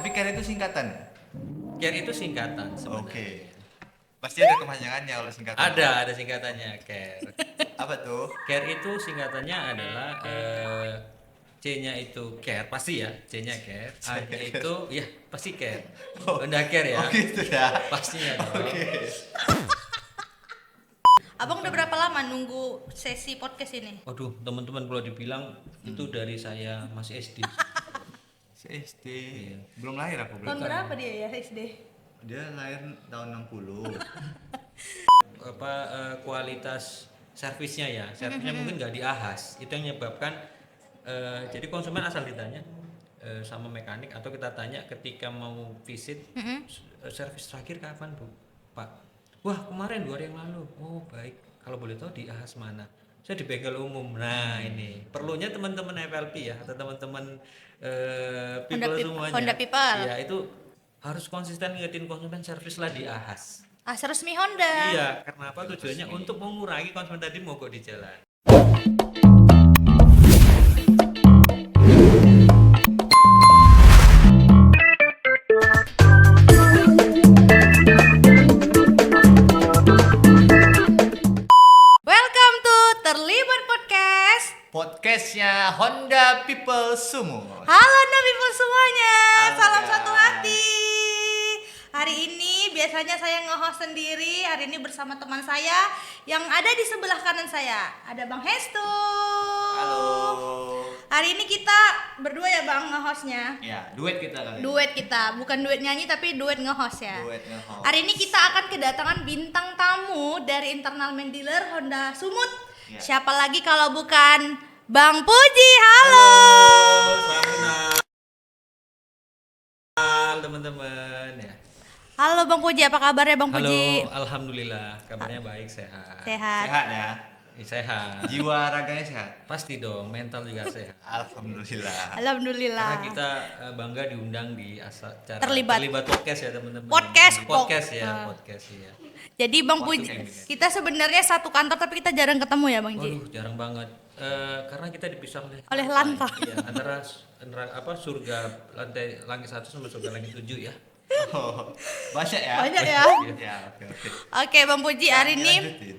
Tapi care itu singkatan. Care itu singkatan sebenarnya. Oke. Pasti ada kepanjangannya kalau singkatan. Ada singkatannya care. Apa tuh? Care itu singkatannya adalah C-nya itu care, pasti ya, C-nya care. A-nya itu ya pasti care. Honda Care ya. Oh gitu ya. Pastinya dong. Oke. Abang udah berapa lama nunggu sesi podcast ini? Waduh, teman-teman kalau dibilang itu dari saya masih SD. SD. Belum lahir aku belum. Tahun berapa dia ya SD? Dia lahir tahun 60. Kualitas servisnya ya, servisnya mungkin nggak diahas. Itu yang menyebabkan jadi konsumen asal ditanya sama mekanik atau kita tanya ketika mau visit servis terakhir kapan Bu? Pak, wah kemarin 2 hari yang lalu. Oh baik, kalau boleh tahu di ahas mana? Saya di bengkel umum. Nah ini perlunya teman-teman FLP ya atau teman-teman people semuanya. Honda People. Ya itu harus konsisten ngingetin konsumen servis lah di ahas. Asa resmi Honda. Iya, karena apa tujuannya untuk mengurangi konsumen tadi mogok di jalan. Welcome to Terlibat Podcast. Podcastnya Honda People Sumur. Halo People semuanya, Halo, salam guys. satu hati. Hari ini biasanya saya nge-host sendiri. Hari ini bersama teman saya yang ada di sebelah kanan saya. Ada Bang Hestu. Halo. Hari ini kita berdua ya Bang nge-hostnya. Ya, duet kita kali. Duet kita, bukan duet nyanyi tapi duet nge-host ya. Duet nge-host. Hari ini kita akan kedatangan bintang tamu dari internal main dealer Honda Sumut. Ya. Siapa lagi kalau bukan Bang Puji. Halo. Salam kenal teman-teman ya. Halo Bang Puji, apa kabarnya Bang Halo, Puji? alhamdulillah kabarnya baik, sehat. Sehat. Sehat ya. Sehat. Jiwa raganya sehat. Pasti dong, mental juga sehat. Alhamdulillah. Alhamdulillah. Karena kita bangga diundang di acara Terlibat. podcast ya teman-teman. Podcast, podcast ya, ah. podcast ya. Jadi Bang Puji, Podcast. kita sebenarnya satu kantor tapi kita jarang ketemu ya Bang Ji. Waduh, jarang banget. Karena kita dipisah Oleh lantai. Iya, antara surga lantai langit 1 sama surga langit 7 ya. Oh, banyak ya. Banyak ya. Ya, oke. Oke Bang Puji, hari ini Lanjutin.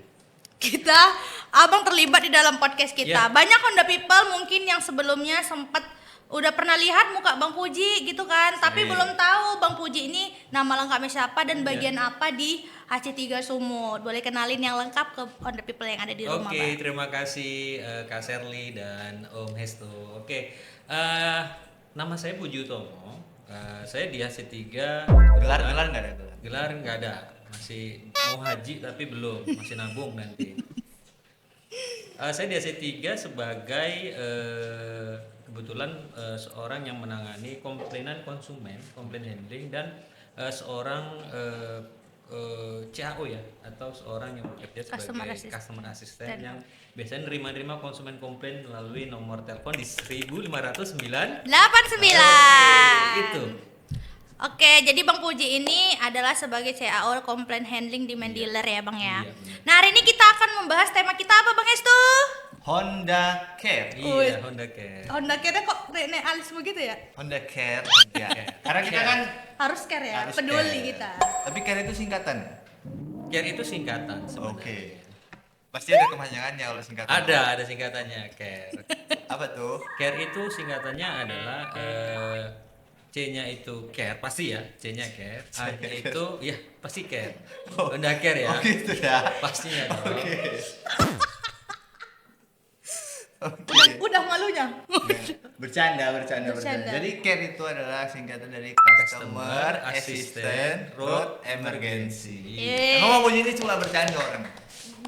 kita Abang terlibat di dalam podcast kita. Iya. Banyak Honda People mungkin yang sebelumnya sempat udah pernah lihat muka Bang Puji gitu kan, tapi Sering. belum tahu Bang Puji ini nama lengkapnya siapa dan Iya. bagian apa di HC3 Sumut. Boleh kenalin yang lengkap ke Honda People yang ada di rumah, Oke, Bang. terima kasih Kak Serly dan Om Hestu. Oke, nama saya Puji Utomo. Saya di HC3. Gelar nggak ada gelar. Gelar nggak ada, masih mau haji tapi belum, masih nabung nanti. Saya di HC3 sebagai kebetulan seorang yang menangani komplainan konsumen, komplain handling dan seorang CAO ya, atau seorang yang bekerja sebagai customer assistant yang biasanya nerima konsumen komplain melalui nomor telepon di 1509 89. itu. Oke, jadi Bang Puji ini adalah sebagai CAO Complaint Handling di main dealer ya Bang ya. Iya, benar. Nah hari ini kita akan membahas tema kita apa Bang Estu? Honda Care. Iya, Honda Care. Honda Care kok Rene alis begitu ya? Honda Care. Ya. Karena kita kan Harus care ya, harus peduli care. kita. Tapi care itu singkatan. Care itu singkatan sebenarnya. Oke. Pasti ada kepanjangannya kalau singkatan. Ada singkatannya Care. Apa tuh? Care itu singkatannya adalah C-nya itu care, pasti ya, C-nya care. A-nya itu ya pasti care. Honda Care ya. Oh gitu ya. Pastinya dong. Oke. Udah malunya. Bercanda. Jadi care itu adalah singkatan dari Customer Assistant Road Emergency. Yeay. Emang mau ini cuma bercanda orang.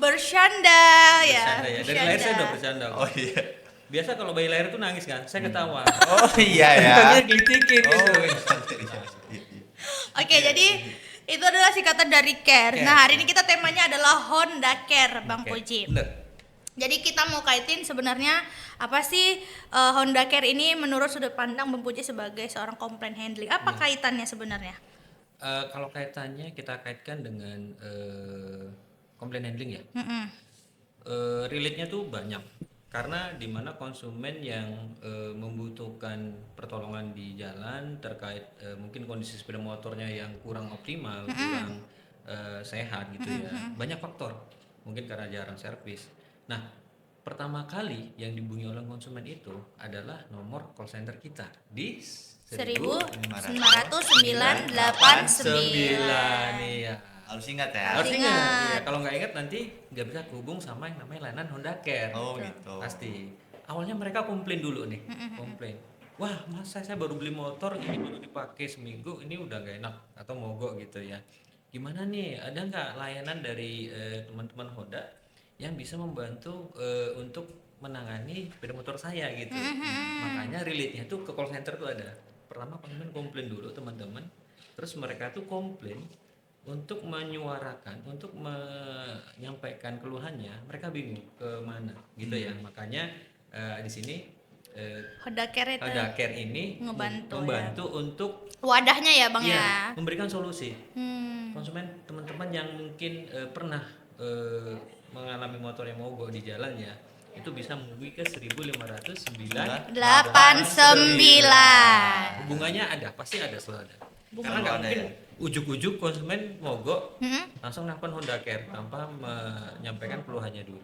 Bercanda ya. Bercanda ya. Dari lahir saya udah bercanda. Oh iya. Biasa kalau bayi lahir itu nangis kan, saya ketawa. Oh iya ya. Tanya gelitikin Oh gitu. iya. Oke, jadi itu adalah singkatan dari care. Care. Nah hari ini kita temanya adalah Honda Care Bang Oke, Puji. bener. Jadi kita mau kaitin sebenarnya apa sih Honda Care ini menurut sudut pandang Bang Puji sebagai seorang complaint handling. Apa kaitannya sebenarnya? Kalau kaitannya kita kaitkan dengan komplain handling ya. Mm-mm. Relate-nya tuh banyak. karena dimana konsumen yang membutuhkan pertolongan di jalan terkait mungkin kondisi sepeda motornya yang kurang optimal, kurang sehat gitu ya, banyak faktor, mungkin karena jarang servis. Nah, pertama kali yang dihubungi oleh konsumen itu adalah nomor call center kita di 1989. Iya. Harus ingat ya. Harus Ingat. ingat. Iya, kalau nggak ingat nanti nggak bisa kehubung sama yang namanya layanan Honda Care. Oh gitu. Pasti. Awalnya mereka komplain dulu nih, komplain. Wah, masa saya baru beli motor ini baru dipakai seminggu, ini udah nggak enak atau mogok gitu ya. Gimana nih? Ada nggak layanan dari teman-teman Honda yang bisa membantu untuk menangani sepeda motor saya gitu? Makanya relate-nya tuh ke call center tuh ada. Pertama konsumen komplain dulu teman-teman, terus mereka tuh komplain untuk menyuarakan, untuk menyampaikan keluhannya, mereka bingung ke mana gitu ya. Makanya di sini Honda Care itu Honda Care ini Ngebantu untuk wadahnya ya Bang ya. memberikan solusi. Hmm. Konsumen teman-teman yang mungkin pernah mengalami motor yang mogok di jalan ya, itu bisa menghubungi ke 1509 89. hubungannya ada, pasti ada, selalu ada. Karena Selalu nggak ada mungkin ya? ujuk-ujuk konsumen mogok langsung nelfon Honda Care tanpa menyampaikan keluhannya dulu.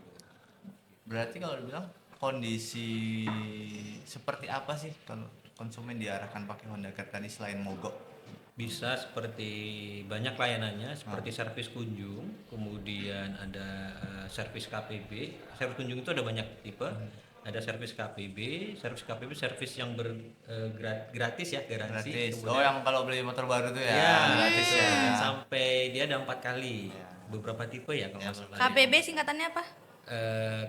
Berarti kalau dibilang kondisi seperti apa sih kalau konsumen diarahkan pakai Honda Care tadi selain mogok? Bisa seperti banyak layanannya, seperti servis kunjung, kemudian ada servis KPB. Servis kunjung itu ada banyak tipe. Ada servis KPB servis yang gratis ya, garansi. Gratis. Kemudian- Oh, yang kalau beli motor baru tuh ya. Ya, Gratis betul. ya. Sampai dia ada 4 kali. Ya. Beberapa tipe ya kalau nggak salah. KPB singkatannya apa?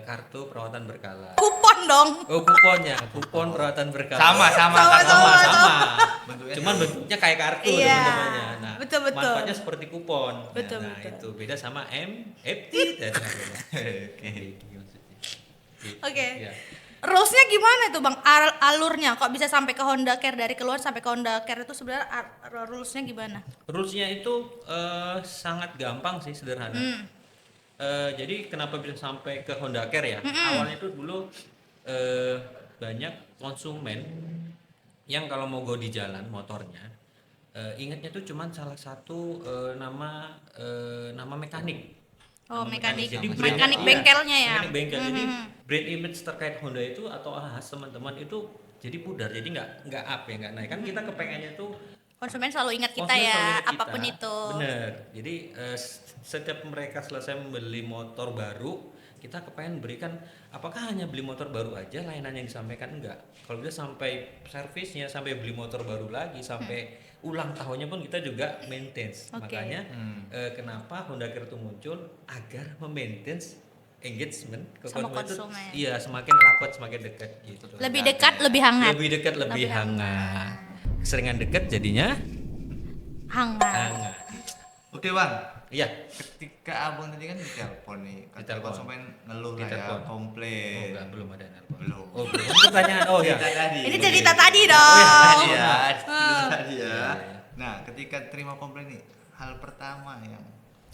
Kartu perawatan berkala. Kupon dong. Oh, kuponnya, kupon perawatan berkala. Sama. Bentuknya Cuman bentuknya kayak kartu Iya, teman-temannya. Nah, betul. manfaatnya seperti kupon. Betul, Nah, betul. itu beda sama MFT dan sebagainya. Oke. Gitu maksudnya. Gitu. Oke. Ya. Rulesnya gimana tuh Bang? Alurnya kok bisa sampai ke Honda Care, dari keluar sampai ke Honda Care itu sebenarnya rulesnya gimana? Rulesnya itu sangat gampang sih, sederhana. Jadi kenapa bisa sampai ke Honda Care ya? Awalnya itu dulu banyak konsumen yang kalau mau go di jalan motornya, ingatnya tuh cuman salah satu nama mekanik. Oh, Nama mekanik. Jadi Mekanik brandnya- bengkelnya ya? Mekanik bengkel. Jadi brand image terkait Honda itu atau ahas teman-teman itu jadi pudar, jadi nggak up ya, nggak naik. Kan kita kepengennya tuh Konsumen selalu ingat kita konsumen ya, selalu ingat kita. apapun itu. Bener. Jadi setiap mereka selesai membeli motor baru, kita kepengen berikan, apakah hanya beli motor baru aja layanan yang disampaikan? Enggak. Kalau bisa sampai servisnya, sampai beli motor baru lagi, sampai ulang tahunnya pun kita juga maintenance. Oke. Makanya kenapa Honda Care itu muncul agar memaintaince engagement ke Sama konsumen itu, konsumen. iya, semakin rapat, semakin dekat gitu. Lebih dekat, lebih hangat. Lebih dekat, lebih hangat. Keseringan dekat jadinya Hangat. hangat. Oke, Bang. Iya. Ketika abang tadi kan ditelepon nih, ketika Ditelepon. konsumen ngeluh lah ya, Ditelepon. Oh, komplain. enggak, belum ada nelpon. Belum. Oh, belum. Ini pertanyaan. Oh ya. Cerita tadi. Ini cerita tadi Oh, dong. ya, tadi ya. Cerita tadi ya. Iya. Nah, ketika terima komplain nih, hal pertama yang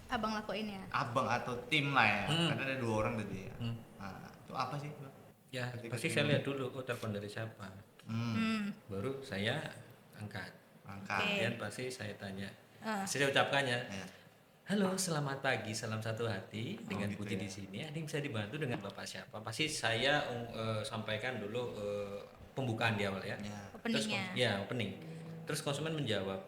Abang lakuin ya. abang atau tim lah ya, Hmm. karena ada 2 orang tadi ya. Hmm. Nah, itu apa sih, Bang? Ya, Ketika pasti terima. saya lihat dulu, oh telepon dari siapa. Baru saya angkat. Angkat. Oke. Kemudian pasti saya tanya. Ah. Saya ucapkannya. Ya. Halo, selamat pagi, salam satu hati. Dengan gitu Budi ya. di sini. Ada yang bisa dibantu dengan Bapak siapa? Pasti saya sampaikan dulu pembukaan di awal ya. Ya. Terus Openingnya. ya, opening. Terus konsumen menjawab,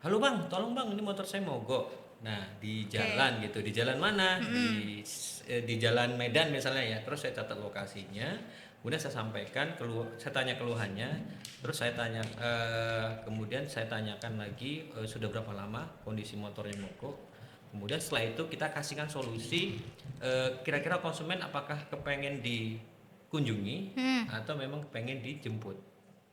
halo bang, tolong bang, ini motor saya mogok. Nah, di jalan gitu, di jalan mana? Di jalan Medan misalnya ya. Terus saya catat lokasinya, kemudian saya sampaikan, saya tanya keluhannya, terus saya tanya, kemudian saya tanyakan lagi sudah berapa lama kondisi motornya mogok. Kemudian setelah itu kita kasihkan solusi, kira-kira konsumen apakah kepengen dikunjungi atau memang kepengen dijemput.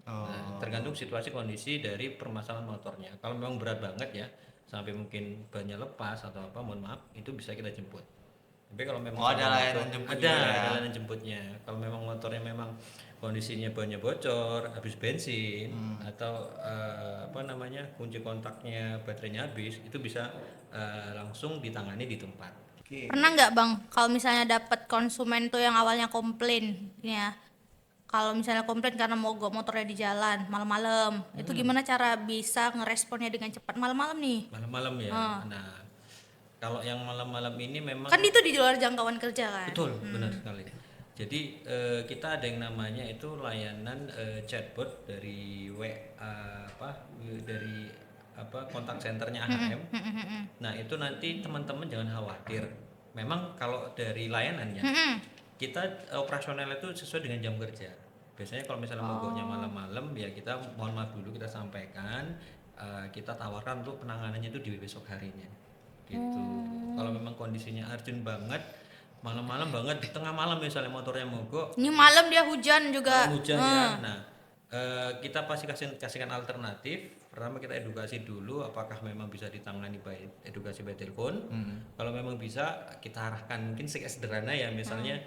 Oh. Nah, tergantung situasi kondisi dari permasalahan motornya. Kalau memang berat banget ya, sampai mungkin bannya lepas atau apa, mohon maaf, itu bisa kita jemput. Tapi kalau memang Oh, ada motor- layanan jemput ada juga ya? layanan jemputnya. Kalau memang motornya memang kondisinya bannya bocor, habis bensin, atau kunci kontaknya baterainya habis, itu bisa langsung ditangani di tempat. Oke. Pernah nggak Bang, kalau misalnya dapat konsumen tuh yang awalnya komplain, ya, kalau misalnya komplain karena mogok motornya di jalan malam-malam, itu gimana cara bisa ngeresponnya dengan cepat malam-malam nih? Malam-malam ya. Nah, kalau yang malam-malam ini memang Kan itu di luar jangkauan kerja kan? betul, benar sekali. Jadi kita ada yang namanya itu layanan chatbot dari dari kontak senternya AHM. Nah, itu nanti teman-teman jangan khawatir. Memang kalau dari layanannya kita operasional itu sesuai dengan jam kerja. Biasanya kalau misalnya mogoknya malam-malam ya kita mohon maaf dulu kita sampaikan kita tawarkan untuk penanganannya itu di besok harinya. Gitu. Kalau memang kondisinya urgent banget malam-malam banget di tengah malam misalnya motornya mogok Ini malam dia hujan juga. hujan ya. Nah, kita pasti kasihkan alternatif. Pertama kita edukasi dulu apakah memang bisa ditangani edukasi by telepon. Kalau memang bisa kita arahkan mungkin sederhana ya misalnya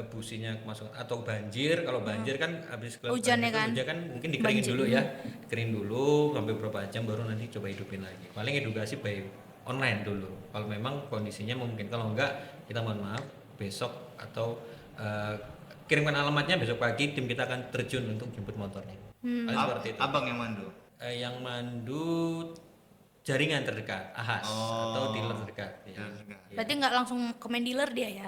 businya masuk atau banjir. Kalau banjir kan habis Hujan ya kan? hujan kan mungkin dikeringin dulu ya. Dikeringin dulu sampai beberapa jam baru nanti coba hidupin lagi. Paling edukasi by online dulu. Kalau memang kondisinya mungkin kalau enggak kita mohon maaf besok atau kirimkan alamatnya besok pagi tim kita akan terjun untuk jemput motornya. Paling seperti itu. Abang yang mandu. Yang mandu jaringan terdekat, AHAS atau dealer terdekat. Ya. Berarti nggak langsung ke main dealer dia ya?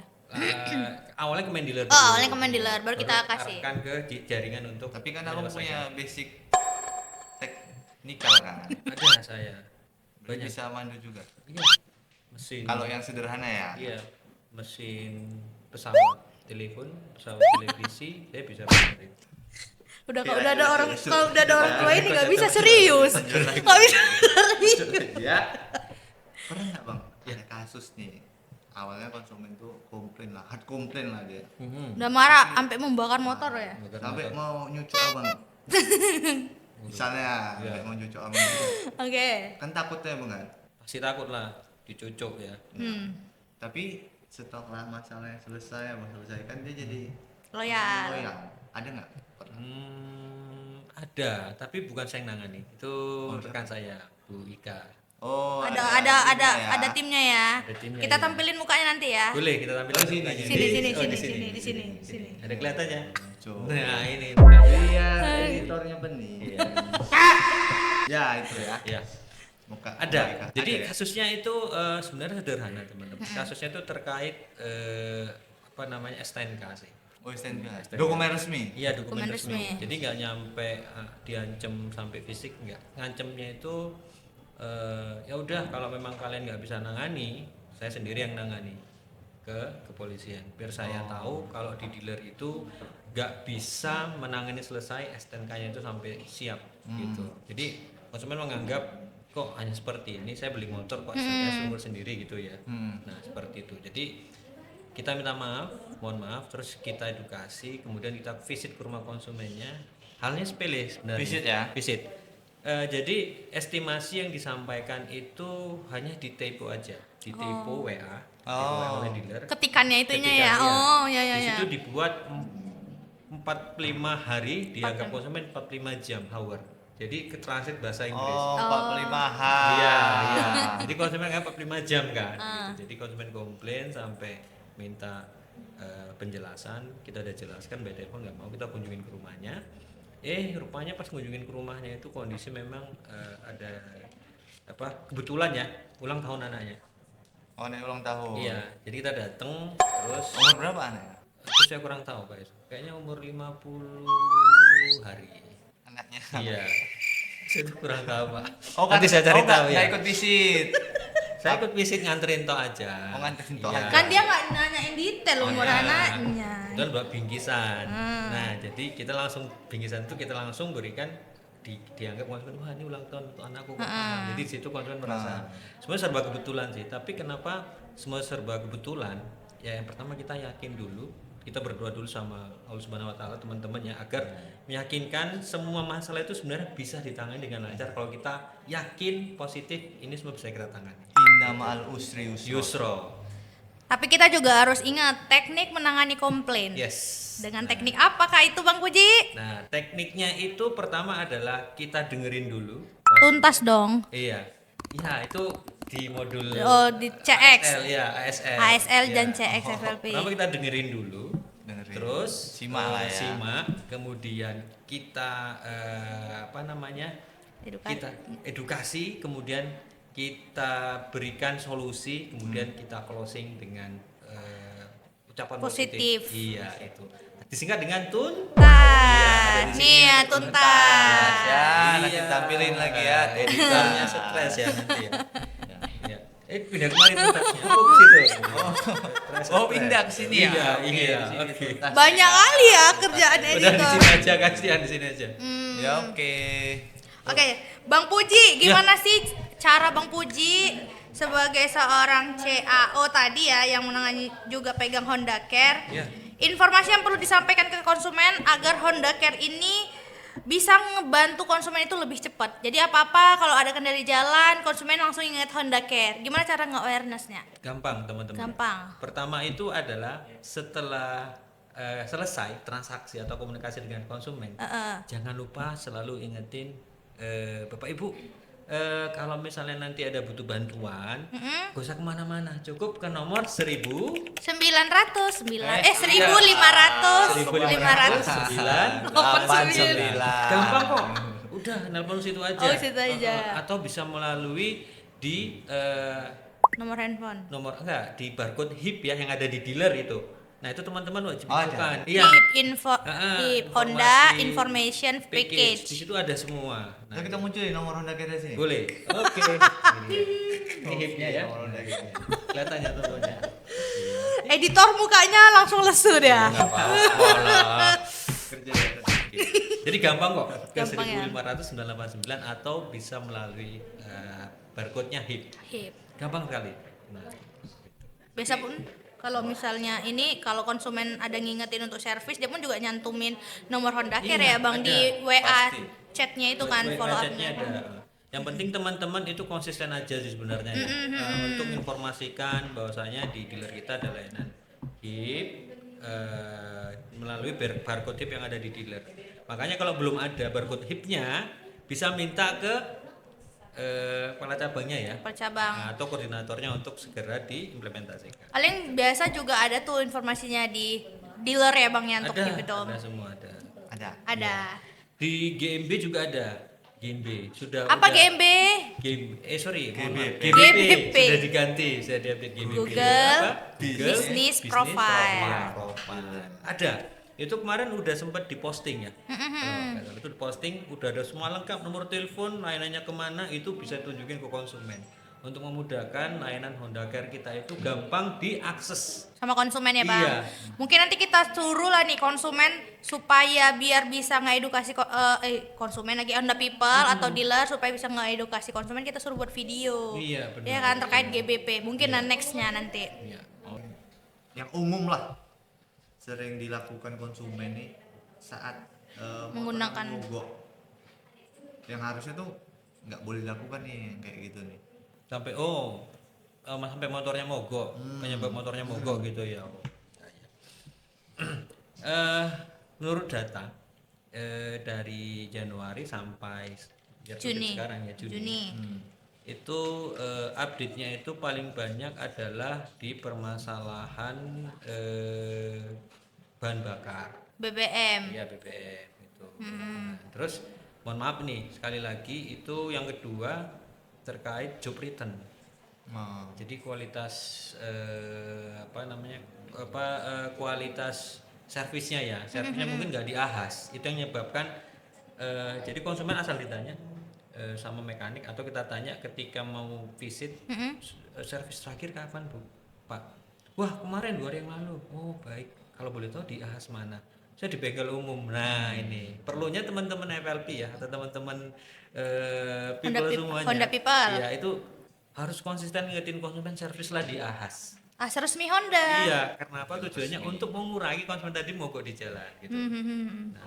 Awalnya ke main dealer. Oh, awalnya ke main dealer, baru kita kasih. Arahkan ke jaringan untuk. Tapi kan aku menyelesaikan. punya basic teknikal kan. Ada saya. Banyak. Bisa mandu juga. Iya. Mesin. Kalau yang sederhana ya. Iya. Mesin pesawat telepon, pesawat televisi, saya bisa benerin. Udah Iya, kalau udah ada iya, orang iya. kalau udah ada orang tua ini nggak bisa serius. Nggak bisa serius. Ya. Pernah nggak bang? Ada kasus nih. Awalnya konsumen tuh komplain lah, hard komplain lah dia. Udah marah sampai membakar motor ya. Sampai mau nyucuk abang. Misalnya, sampai mau nyucuk abang. Oke. Kan takutnya bang kan. Pasti takut lah dicucuk ya. Tapi setelah masalahnya selesai, abang selesai kan dia jadi Loyal. loyal. Ada nggak? Pernah. Ada, tapi bukan saya yang nangani. Itu rekan saya, Bu Ika. Oh, Ada timnya ya. Ada timnya, Kita ya. tampilin mukanya nanti ya. Boleh kita tampilkan Oh, sini, mukanya. Sini Oh, di sini. Ada kelihatannya. Coba. Nah, ini mukanya. Iya, editornya benih. Iya. Ya itu ya. Iya. Muka. Ada. muka Ika. Jadi Ada ya? kasusnya itu sebenarnya sederhana, teman-teman. Kasusnya itu terkait STNK sih. Oh, STNK. Dokumen resmi. Iya, dokumen Dokumen resmi. resmi. Jadi nggak nyampe diancam sampai fisik, nggak. Ngancemnya itu ya udah kalau memang kalian nggak bisa nangani, saya sendiri yang nangani ke kepolisian. Biar saya tahu kalau di dealer itu nggak bisa menangani selesai STNK-nya itu sampai siap gitu. Jadi konsumen menganggap kok hanya seperti ini, saya beli motor kok saya sumber sendiri gitu ya. Nah seperti itu. Jadi kita minta maaf, mohon maaf, terus kita edukasi, kemudian kita visit ke rumah konsumennya. Halnya sepele sebenarnya. Visit ya? Visit. Jadi estimasi yang disampaikan itu hanya di typo aja, di typo WA, typo WA oleh dealer. Ketikannya itunya ya. Ketikannya. Oh, ya Di ya. situ dibuat 45 hari, dianggap konsumen 45 jam hour. Jadi ke transit bahasa Inggris. Oh, 45 hari. Iya, iya. Jadi konsumen kan 45 jam kan. Gitu. Jadi konsumen komplain sampai minta penjelasan, kita udah jelaskan by telepon nggak mau, kita kunjungin ke rumahnya. Rupanya pas kunjungin ke rumahnya itu kondisi memang ada kebetulan ya ulang tahun anaknya. Oh, ini ulang tahun. Iya, jadi kita datang terus Umur berapa anaknya? itu saya kurang tahu Pak. Kayaknya umur 50 hari. Anaknya. Iya. Saya tuh kurang tahu Pak. Oh, Nanti saya cari tahu ya. Nggak ikut visit. Saya ikut visit nganterin toh aja. Oh, nganterin toh Iya. aja. Kan dia nggak nanyain detail umur Iya. anaknya. Dan buat bingkisan. Nah, jadi kita langsung bingkisan itu kita langsung berikan dianggap konsumen, wah ini ulang tahun untuk anakku. Jadi di situ konsumen merasa semua serba kebetulan sih. Tapi kenapa semua serba kebetulan? Ya yang pertama kita yakin dulu, kita berdoa dulu sama Allah Subhanahu Wa Taala teman-teman ya agar meyakinkan semua masalah itu sebenarnya bisa ditangani dengan lancar kalau kita yakin positif ini semua bisa kita tangani. Inna ma'al usri yusra. Yusro. Tapi kita juga harus ingat teknik menangani komplain. Yes. Dengan teknik apakah itu Bang Puji? Nah, tekniknya itu pertama adalah kita dengerin dulu. Tuntas dong. Iya. Iya, itu di modul Oh, di CX. ASL ya, ASL. ASL dan Ya. CX FLP. Pertama kita dengerin dulu. Dengerin. Terus Simak lah ya. simak, kemudian kita apa namanya? Edukasi. Kita edukasi, kemudian kita berikan solusi, kemudian kita closing dengan ucapan Positif. positif. Iya, itu. Disingkat dengan tun. Tuntas. di Nih sini ya ada tuntas. Ya, nanti Iya. tampilin lagi ya. Editornya stres ya nanti ya. Ya. Pindah kemarin tuntasnya. Oh, gitu. Stres, Oh, stres. pindah ke sini ya. Iya, Oke, iya. di sini Oke. tuntas. Banyak kali ya kerjaan Udah di editor. sini aja, kasihan di sini aja. Ya oke. Oke, Bang Puji, gimana sih cara Bang Puji sebagai seorang CAO tadi ya yang menangani juga pegang Honda Care? Ya. Informasi yang perlu disampaikan ke konsumen agar Honda Care ini bisa ngebantu konsumen itu lebih cepat. Jadi apa-apa kalau ada kendala di jalan, konsumen langsung ingat Honda Care. Gimana cara nge-awareness-nya? Gampang, teman-teman. Gampang. Pertama itu adalah setelah selesai transaksi atau komunikasi dengan konsumen, jangan lupa selalu ingetin Bapak Ibu, kalau misalnya nanti ada butuh bantuan, gak usah kemana-mana, cukup ke nomor 1000 900, 1500, 9 89. gampang kok, udah nelpon situ aja. Oh, situ aja. Atau bisa melalui di Nomor handphone. di barcode HIP ya yang ada di dealer itu. Nah itu teman-teman wajib Oh, ada. masukkan. HIP info Ah, HIP Honda informasi Information Di Package. situ ada semua. Nah, Nah, kita munculin nomor Honda Care di sini. boleh. Oke. Ini HIP-nya ya. Nomor Honda Care. Kelihatan ya tentunya. Editor mukanya langsung lesu dia. Enggak apa-apa lah. Kerja jadi gampang kok. Ke Gampang ya. 1.500 989 atau bisa melalui barcode-nya HIP. HIP. Gampang sekali. Nah, Biasa pun kalau misalnya ini kalau konsumen ada ngingetin untuk servis dia pun juga nyantumin nomor Honda Care Iya, ya Bang ada, di WA pasti. chatnya itu kan WA follow chatnya up-nya. ada. Yang penting teman-teman itu konsisten aja sih sebenarnya ya. Untuk informasikan bahwasanya di dealer kita ada layanan HIP melalui barcode HIP yang ada di dealer. Makanya kalau belum ada barcode HIP-nya bisa minta ke kepala cabangnya ya. Percabang. Atau koordinatornya untuk segera diimplementasikan. Paling biasa juga ada tuh informasinya di dealer ya Bang ya untuk HIP itu. Ada semua ada. Ada. Ada. Di GMB juga ada. GMB sudah Apa udah- GMB? mohon maaf. GBP. GBP. sudah diganti, sudah diupdate GBP. Google Google Business Profile. Ada. Itu kemarin udah sempat diposting ya. Itu diposting, udah ada semua lengkap, nomor telepon, layanannya kemana itu bisa tunjukin ke konsumen. Untuk memudahkan layanan Honda Care kita itu gampang diakses. Sama konsumen ya Bang. Iya. Mungkin nanti kita suruh lah nih konsumen supaya biar bisa ngedukasi konsumen lagi Honda People atau dealer supaya bisa ngedukasi konsumen kita suruh buat video. Iya, benar. Ya kan terkait GBP. Mungkin nextnya nanti. Iya. Yang umum lah sering dilakukan konsumen nih saat Menggunakan. mogok. Yang harusnya tuh nggak boleh dilakukan nih yang kayak gitu nih. Sampai sampai motornya mogok, penyebab motornya mogok gitu ya. Menurut data dari Januari sampai Juni. sekarang ya Juni. Hmm. Itu update-nya itu paling banyak adalah di permasalahan bahan bakar. BBM. Iya BBM itu. Nah, terus mohon maaf nih sekali lagi itu yang kedua terkait job return. Nah, Jadi kualitas kualitas servisnya ya, servisnya mungkin nggak diahas. Itu yang menyebabkan jadi konsumen asal ditanya sama mekanik atau kita tanya ketika mau visit servis terakhir kapan Bu? Pak. Wah kemarin 2 hari yang lalu. Oh baik. Kalau boleh tahu di ahas mana? Saya di bengkel umum. Nah ini perlunya teman-teman FLP ya atau teman-teman people semuanya. Honda People. Ya itu harus konsisten ngingetin konsumen servis lah di ahas. Resmi Honda. Iya, karena apa tujuannya untuk mengurangi konsumen tadi mogok di jalan gitu.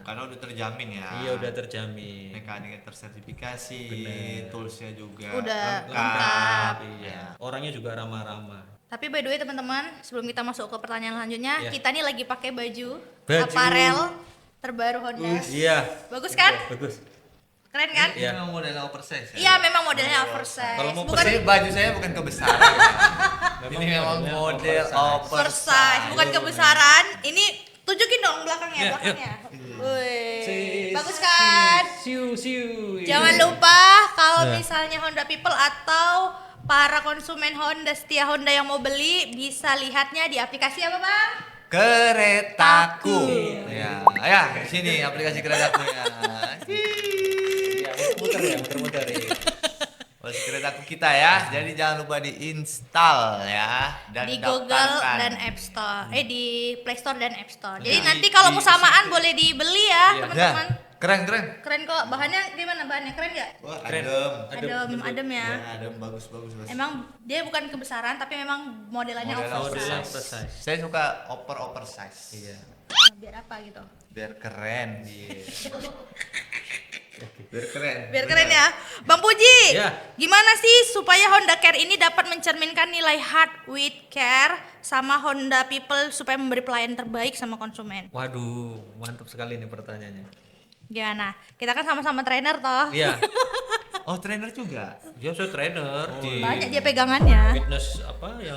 karena udah terjamin ya. Iya udah terjamin. Mekaniknya tersertifikasi, Bener. toolsnya juga Udah lengkap. lengkap. Iya. Orangnya juga ramah-ramah. Tapi by the way teman-teman, sebelum kita masuk ke pertanyaan selanjutnya, Iya. kita nih lagi pakai baju Baju. aparel terbaru Honda. Iya. Bagus kan? Bagus. Keren kan? Ini memang modelnya oversize ya? Iya, memang modelnya oversize. Kalau mau bukan Ini baju saya bukan kebesaran. Ini memang modelnya model oversize, bukan kebesaran. Ini tunjukin dong belakangnya, Iya, belakangnya. Wih, Sis. bagus kan? Siu. Jangan lupa kalau Nah. misalnya Honda People atau para konsumen Honda setia Honda yang mau beli bisa lihatnya di aplikasi apa, Bang? Keretaku. Ya, sini aplikasi keretaku ya. Ya, muter-muter ya. Aplikasi keretaku kita ya. Jadi jangan lupa diinstal ya dan Di Google daftarkan. dan App Store. Di Play Store dan App Store. Jadi Ya. nanti kalau mau samaan boleh dibeli ya, Iya. teman-teman. Ya, keren. Keren kok. Bahannya gimana? Bahannya keren nggak? Wah, Keren. Adem ya. Adem bagus. Emang dia bukan kebesaran tapi memang modelannya Modelnya Modelnya oversize. oversize. Saya suka oversize. Iya. Nah, biar apa gitu? Biar keren. Iya. Biar keren. Biar keren ya. Bang Puji, Ya. gimana sih supaya Honda Care ini dapat mencerminkan nilai hard with care sama Honda People supaya memberi pelayanan terbaik sama konsumen? Waduh, mantap sekali nih pertanyaannya. Gimana? Kita kan sama-sama trainer toh. Iya, Oh, trainer juga. dia saya trainer di Banyak dia pegangannya. fitness apa yang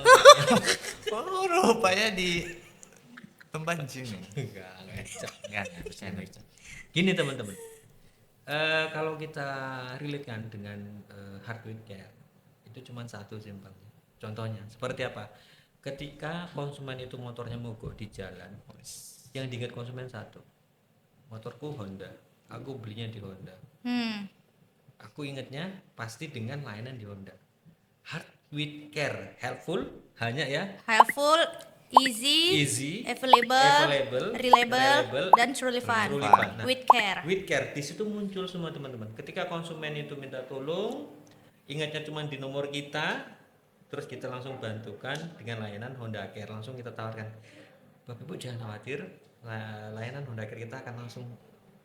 Oh, rupanya di tempat gym nih. enggak ngecak. Enggak, bercanda. Gini teman-teman, kalau kita relatekan dengan hard with care itu cuma satu simpelnya. Contohnya seperti apa? Ketika konsumen itu motornya mogok di jalan, yang diingat konsumen satu, motorku Honda, aku belinya di Honda. Aku ingatnya pasti dengan layanan di Honda. Hard with care, helpful hanya ya, Helpful, easy, Easy, available, reliable, dan truly fun. truly fun. Nah, With care. with care di situ muncul semua teman-teman. Ketika konsumen itu minta tolong, ingatnya cuma di nomor kita, terus kita langsung bantukan dengan layanan Honda Care. Langsung kita tawarkan, Bapak Ibu jangan khawatir, layanan Honda Care kita akan langsung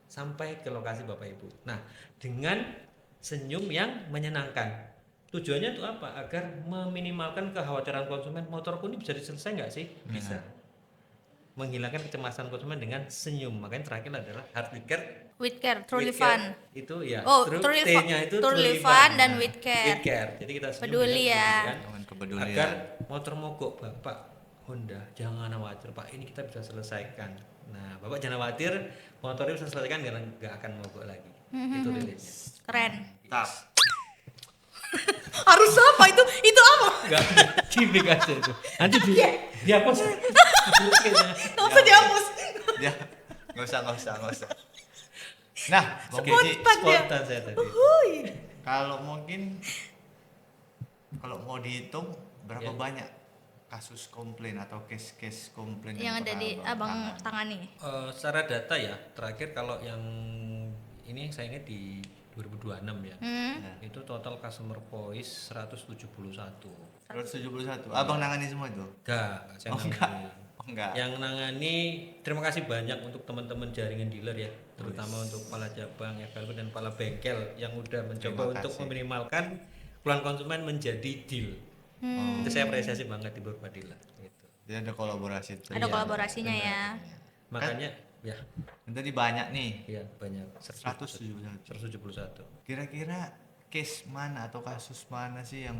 sampai ke lokasi Bapak Ibu. Nah, dengan senyum yang menyenangkan. Tujuannya itu apa? Agar meminimalkan kekhawatiran konsumen, motorku ini bisa diselesai nggak sih? Bisa. Menghilangkan kecemasan konsumen dengan senyum. Makanya terakhir adalah hard with care. With care, truly With care fun. Itu ya. Oh, true, truly T-nya fun- itu truly fun dan Nah, with care. With care. Jadi kita senyum Peduli dengan ya. kepedulian. Dengan kepedulian. Agar motor mogok, Bapak Honda, jangan khawatir Pak, ini kita bisa selesaikan. Nah, Bapak jangan khawatir, motornya bisa selesaikan karena nggak akan mogok lagi. Itu rilisnya. Keren. Tap. Harus apa itu? Itu apa? Enggak, gimmick aja itu. Nanti dihapus. Nggak usah dihapus. Ya, nggak usah. Nah, Bang Oke, Puji, spontan saya tadi. kalau mungkin kalau mau dihitung berapa Ya. banyak kasus komplain atau case-case komplain Yang ada pernah di abang tangani? tangani. Secara data ya, terakhir kalau yang ini saya ingat di 2026 ya. Itu total customer voice 171. 171. Abang nangani semua itu? Enggak, saya Oh, nangani. enggak. Yang nangani, terima kasih banyak untuk teman-teman jaringan dealer ya, terutama untuk kepala cabang, FLB dan kepala bengkel yang udah mencoba Terima untuk kasih. meminimalkan keluhan konsumen menjadi deal. Itu saya apresiasi banget di beberapa dealer gitu. Dia ada kolaborasi tuh. Ada Iya, kolaborasinya ya. Makanya ya, Tadi banyak nih. iya banyak 171. 171. Kira-kira case mana atau kasus mana sih yang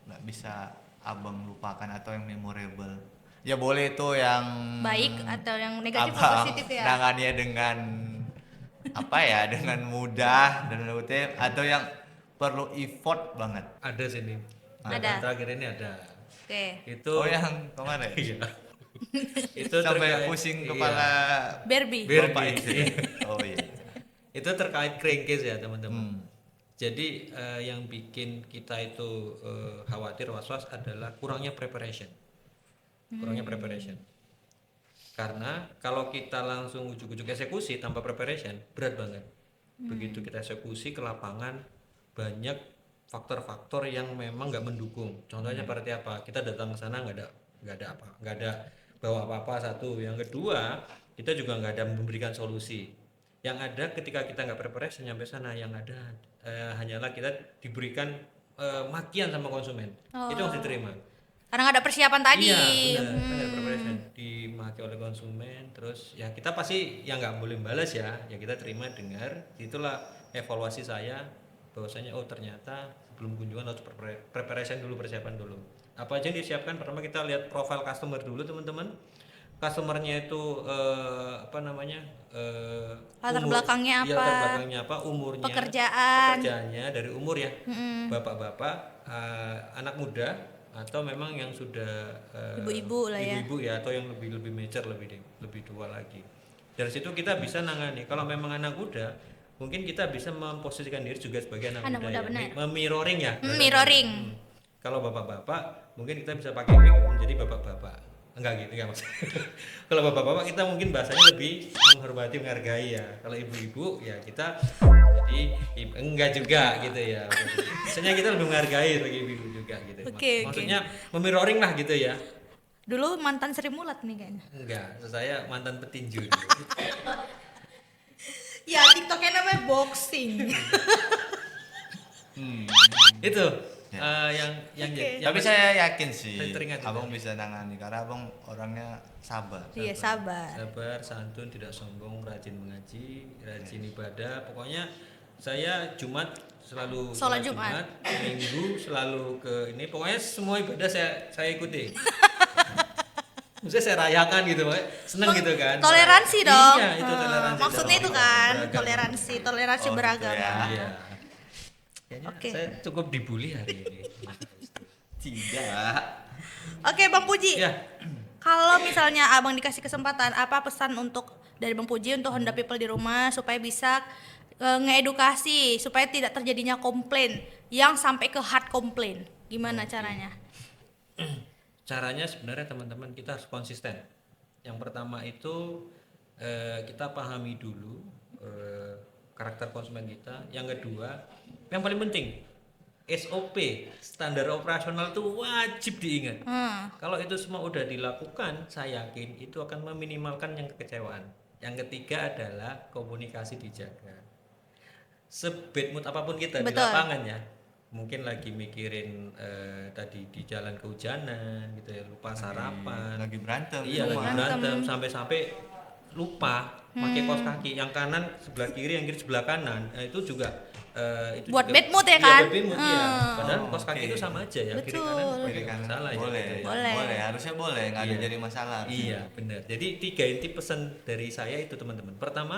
nggak bisa abang lupakan atau yang memorable? Ya boleh itu yang Baik atau yang negatif atau abang positif ya. nangannya dengan apa ya, dengan mudah dan rutin, atau yang perlu effort banget. Ada sini. Ada. Terakhir ini ada. Oke. Itu Oh yang kemana ya? iya. Itu Sampai terkait- pusing iya. kepala Barbie. Barbie. bapak itu. Oh iya. Itu terkait crankcase ya teman-teman. Hmm. Jadi yang bikin kita itu khawatir was-was adalah kurangnya preparation. Kurangnya preparation. Karena kalau kita langsung ujuk-ujuk eksekusi tanpa preparation berat banget. Begitu kita eksekusi ke lapangan banyak faktor-faktor yang memang nggak mendukung. Contohnya seperti apa? Kita datang ke sana nggak ada bawa apa-apa satu. Yang kedua kita juga nggak ada memberikan solusi. Yang ada ketika kita nggak preparation sampai sana, yang ada hanyalah kita diberikan makian sama konsumen. Itu harus diterima. Karena nggak ada persiapan tadi. Iya, benar. Kan ada preparation dimaki oleh konsumen, terus ya kita pasti yang nggak boleh balas ya kita terima dengar, itulah evaluasi saya bahwasanya oh ternyata sebelum kunjungan harus preparation dulu, persiapan dulu. Apa aja yang disiapkan? Pertama kita lihat profil customer dulu teman-teman. Customernya itu Latar umur, belakangnya iya, apa? latar belakangnya apa, umurnya, pekerjaannya dari umur ya, bapak-bapak, anak muda, atau memang yang sudah Ibu-ibu lah ya. ibu-ibu ya, atau yang lebih mature, lebih tua lagi. Dari situ kita bisa nangani. Kalau memang anak muda, mungkin kita bisa memposisikan diri juga sebagai anak muda ya, benar. mirroring ya. Mirroring. Kalau bapak-bapak mungkin kita bisa pakai wig menjadi bapak-bapak. Enggak maksudnya. Kalau bapak-bapak kita mungkin bahasanya lebih menghormati, menghargai ya. Kalau ibu-ibu ya kita jadi enggak juga gitu ya. Maksudnya kita lebih menghargai sebagai ibu juga gitu. Maksudnya memirroring lah gitu ya. Dulu mantan Sri Mulat nih kayaknya. Enggak, saya mantan petinju. Ya, TikToknya namanya boxing. Itu Ya. yang Tapi saya yakin sih saya teringat abang bisa nangani karena abang orangnya sabar. Iya, sabar. sabar, santun, tidak sombong, rajin mengaji, rajin ibadah. Pokoknya saya Jumat selalu Sholat Jumat. Minggu selalu ke ini. Pokoknya semua ibadah saya ikuti. Maksudnya saya rayakan gitu, Pak. Seneng gitu kan. Toleransi dong. Iya, itu toleransi. Maksudnya itu dong. kan, Beragam. toleransi Oh, beragama. gitu ya. Iya. Kayaknya Oke. saya cukup dibully hari ini. Tidak. Oke, Bang Puji. Ya, Kalau misalnya Abang dikasih kesempatan, apa pesan untuk dari Bang Puji untuk Honda People di rumah supaya bisa ngeedukasi supaya tidak terjadinya komplain yang sampai ke hard komplain. Gimana caranya? caranya sebenarnya teman-teman kita harus konsisten. Yang pertama itu kita pahami dulu karakter konsumen kita. Yang kedua, yang paling penting SOP, standar operasional itu wajib diingat. Kalau itu semua udah dilakukan, saya yakin itu akan meminimalkan yang kekecewaan. Yang ketiga adalah komunikasi dijaga. Sebad mood apapun kita di Betul. lapangan ya, mungkin lagi mikirin tadi di jalan kehujanan gitu ya, lupa sarapan, Lagi berantem. iya lagi berantem sampai lupa pakai kaos kaki, yang kanan sebelah kiri, yang kiri sebelah kanan. Itu juga itu Buat juga- bad mood ya iya, kan? buat bad mood, iya. Padahal Oh, kaos kaki oke. itu sama aja ya, kiri Betul. kanan Kiri nggak kanan masalah ya, boleh. gitu ya. Boleh. Harusnya boleh, nggak ada Iya. jadi masalah. Iya benar. Jadi 3 inti pesan dari saya itu teman-teman. Pertama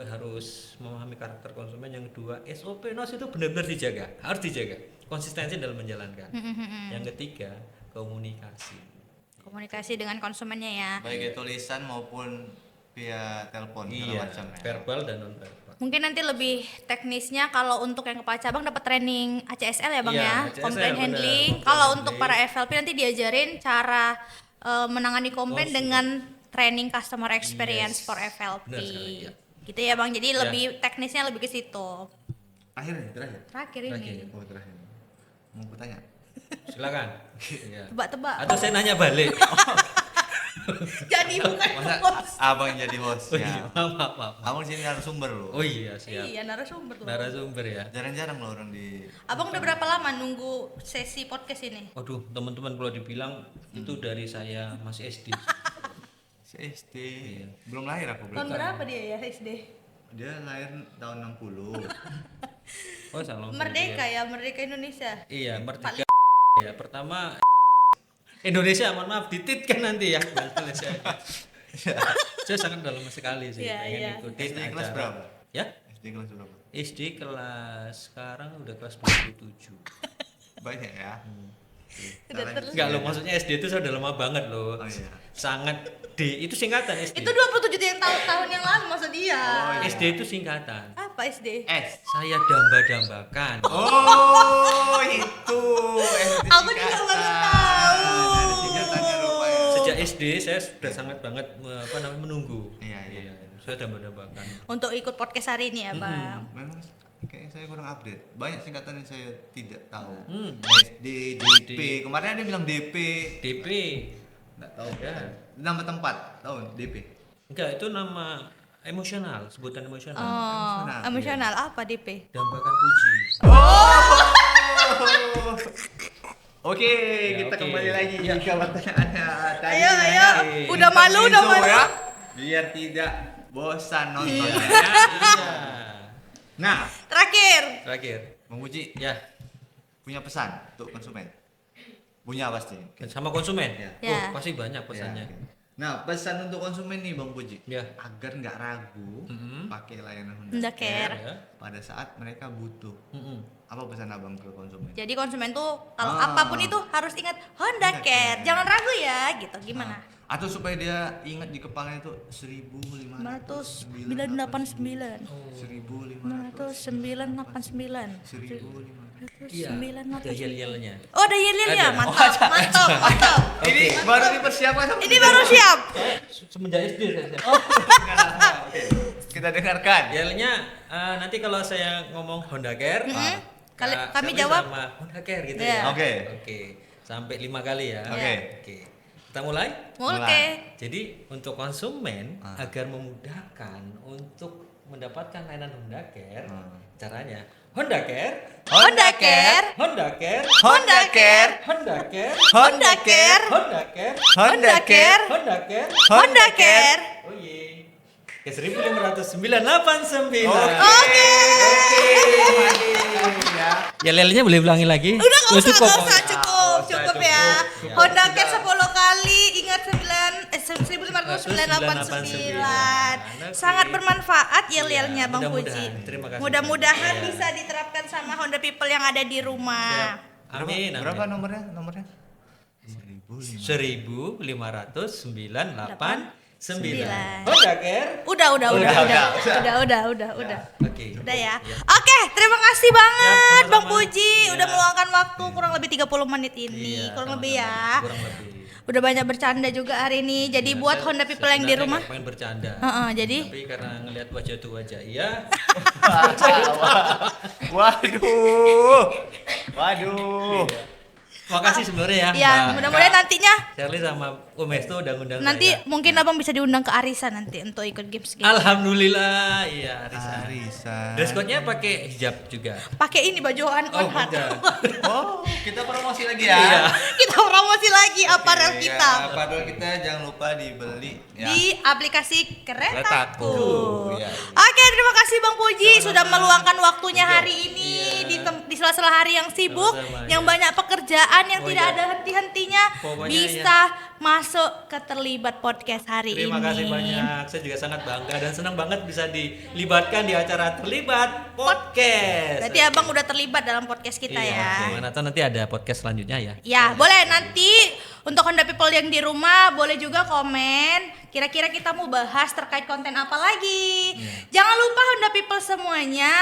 harus memahami karakter konsumen. Yang kedua SOP NOS itu benar-benar dijaga, harus dijaga. Konsistensi dalam menjalankan. Yang ketiga komunikasi. Komunikasi dengan konsumennya ya. Baik tulisan maupun via telepon segala Iya, macam ya. verbal dan non verbal. Mungkin nanti lebih teknisnya kalau untuk yang kepala cabang dapat training ACSL ya Bang Iya, ya, ACSL, complaint benar. handling. Complaint Kalau handling. untuk para FLP nanti diajarin cara menangani komplain Konsumen. dengan training customer experience Yes. for FLP. Benar sekali, ya. Gitu ya Bang. Jadi Ya. lebih teknisnya lebih ke situ. Akhirnya terakhir. Terakhir ini. Terakhir. Oh terakhir. Mau bertanya? Silakan. Iya. Tebak-tebak. Atau saya nanya balik. Jadi bukan Masa host. abang yang jadi host Oh ya? iya, maaf. Abang sini narasumber loh. Oh iya, siap. Iya, narasumber loh. Narasumber ya. Jarang-jarang loh orang di. Abang udah berapa lama nunggu sesi podcast ini? Waduh, teman-teman kalau dibilang itu dari saya masih SD. Si SD. Belum lahir aku Tahun belum. berapa dia ya SD? Dia lahir tahun 60. Oh, salah. Merdeka ya, Merdeka Indonesia. Iya, merdeka. Ya, pertama Indonesia, mohon maaf, dititkan nanti ya. Malaysia. Saya sangat dalam sekali sih Iya, pengen iya. ikutin SD kelas acara. berapa? Ya? SD kelas berapa? SD kelas sekarang udah kelas 27. Banyak ya. Udah terus. Enggak loh, maksudnya SD itu saya udah lama banget loh. Oh iya. Sangat D itu singkatan SD. Itu 27 yang tahun yang lalu maksud dia. Oh, iya. SD itu singkatan. Apa SD? S. Saya damba-dambakan. Oh, itu. SD Aku juga baru tahu. Dari singkatannya rupanya. Sejak SD saya sudah sangat banget menunggu. Iya. Saya damba-dambakan. Untuk ikut podcast hari ini ya, Bang. Memang kayaknya saya kurang update. Banyak singkatan yang saya tidak tahu. Hmm. SD, DP. Kemarin ada yang bilang DP. DP. Enggak tahu. Ya. Nama tempat, tahu DP. Enggak, itu nama emosional, sebutan emosional. Oh, Emosional, emosional apa DP? Dambakan puji. Oke, kita oke. kembali lagi Ya. jika pertanyaannya tadi. Ayo, ayo. Kita Udah malu, udah mention malu. ya, biar tidak bosan nonton. Iya. Nah, Terakhir. Bang Puji Ya, punya pesan untuk konsumen. Punya pasti. sama konsumen. Ya. Ya. Oh, pasti banyak pesannya. Ya, gitu. Nah, pesan untuk konsumen nih Bang Puji. Ya. Agar nggak ragu pakai layanan Honda Care. Ya. pada saat mereka butuh. Mm-mm. Apa pesan Abang ke konsumen? Jadi konsumen tuh kalau Ah. apapun itu harus ingat Honda Honda Care. Care. Jangan ragu ya, gitu. Gimana? Atau supaya dia ingat di kepalanya itu 1599. 989. 1599. 989. Iya. Ada yel-yelnya. Oh, ada yel-yelnya. Ada. Mantap, mantap, mantap. Ini baru dipersiapkan sama Ini baru siap. Semenjak SD saya. Oke. Kita dengarkan. Yelnya nanti kalau saya ngomong Honda Care, Kami Syafri jawab. sama Honda Care gitu Iya. ya. Oke. Oke. Sampai 5 kali ya. Oke. Oke. Kita mulai. Oke. Jadi untuk konsumen agar memudahkan untuk mendapatkan layanan Honda Care, caranya Honda Care, Honda Care. Honda Care, Honda Care. Honda Care, Honda Care. Honda Care, Honda Care. Honda Care. Honda Care. Oh iya. Ke 1599. Oke. Ya. Ya lelenya boleh ulangi lagi? Udah nggak usah, Cukup. nggak usah, cukup, cukup ya. Ya. Honda Care 10 kali, ingat 1599. Sangat bermanfaat yel-yelnya Iya, Bang mudah-mudahan. Puji. Terima kasih. Mudah-mudahan Iya. bisa diterapkan sama Honda People yang ada di rumah. Amin. Berapa amin. nomornya? 1500. 1599. Honda Care. Udah. Udah. Oke. Udah ya. Ya. Oke, terima kasih banget sama-sama. Bang Puji udah Ya. meluangkan waktu kurang lebih 30 menit ini. Iya, kurang sama-sama. lebih ya. Kurang lebih. Udah banyak bercanda juga hari ini. Jadi Ya, buat saya Honda People yang di sebenarnya rumah. nggak pengen bercanda. Jadi Tapi karena ngelihat wajah tuh wajah iya. Waduh. Makasih sebenarnya ya. ya, Mbak mudah-mudahan nantinya Shirley sama Umes tuh udah ngundang nanti saya. mungkin Abang bisa diundang ke Arisan nanti untuk ikut games. Alhamdulillah, iya Arisa. Arisan. Dress code-nya pakai hijab juga. Pakai ini baju on Oh, hat. enggak. Oh, kita promosi lagi Iya. ya. Kita promosi lagi aparel Oke, kita ya, aparel kita jangan lupa dibeli ya. di aplikasi Keretaku. Keretaku, ya. Oke, terima kasih Bang Puji Sama-sama. sudah meluangkan waktunya Iya. hari ini Iya. di sela-sela hari yang sibuk, Sama-sama, yang iya. banyak pekerjaan yang Oh, tidak iya. ada henti-hentinya, Pokoknya bisa masuk ke terlibat podcast hari Terima ini. kasih banyak. Saya juga sangat bangga dan senang banget bisa dilibatkan di acara Terlibat Podcast. Berarti Abang udah terlibat dalam podcast kita ya. Gimana tuh nanti ada podcast selanjutnya ya? Ya, boleh nanti untuk Honda People yang di rumah boleh juga komen kira-kira kita mau bahas terkait konten apa lagi. Jangan lupa Honda People semuanya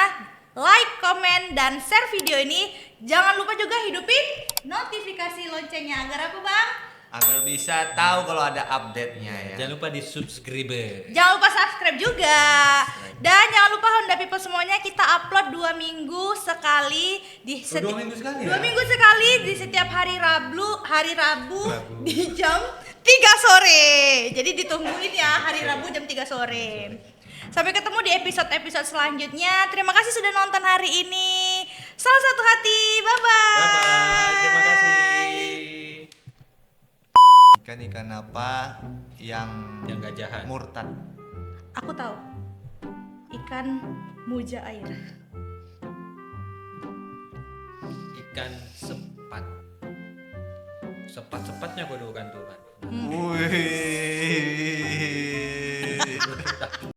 like, komen, dan share video ini. Jangan lupa juga hidupin notifikasi loncengnya agar apa Bang? Agar bisa tahu kalau ada update-nya ya. Jangan lupa di subscribe. Jangan lupa subscribe juga. Dan jangan lupa Honda People semuanya kita upload 2 minggu sekali di 2 minggu sekali 2 ya? minggu sekali di setiap hari Rabu di jam 3 sore. Jadi ditungguin ya hari Rabu jam 3 sore. Sampai ketemu di episode-episode selanjutnya. Terima kasih sudah nonton hari ini. Salam satu hati. Bye bye. Bye-bye. Terima kasih. Ikan-ikan apa yang Yang gak jahat. murtad? Aku tahu. Ikan muja air. Ikan sepat. Sepat-sepatnya kudu kan tuh kan. Wih.